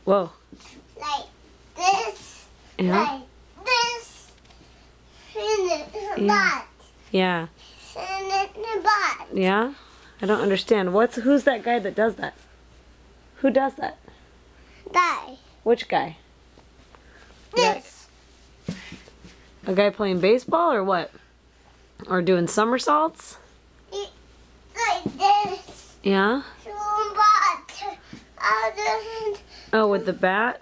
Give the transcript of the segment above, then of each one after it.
Whoa. Like this. Yeah. Like this. And Yeah. that. Yeah. And that. Yeah? I don't understand. Who's that guy that does that? Who does that? That. Which guy? This. A guy playing baseball or what? Or doing somersaults? Like this. Yeah? But Oh, with the bat?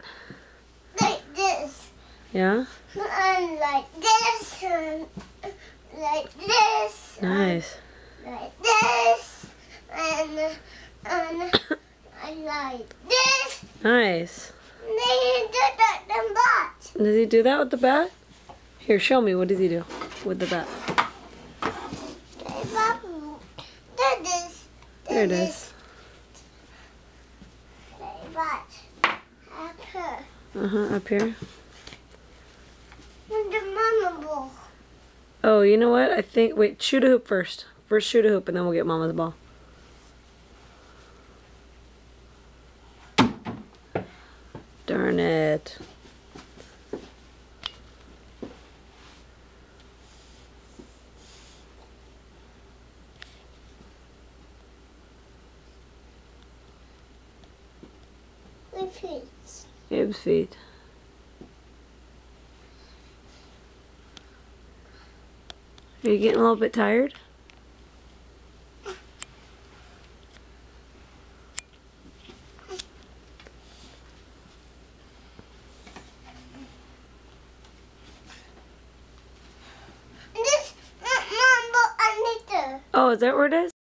like this. Yeah? And like this. And like this. Nice. Like this. And I like this. Nice. And then he did that then but. Does he do that with the bat? Here, show me. What does he do with the bat? Did this. There it is. But up here. Up here. And the mama ball. Oh, you know what? I think, wait, shoot a hoop first. First shoot a hoop and then we'll get Mama's ball. Darn it. With feet. Abe's feet. Are you getting a little bit tired? This mama underneath. Oh, is that where it is?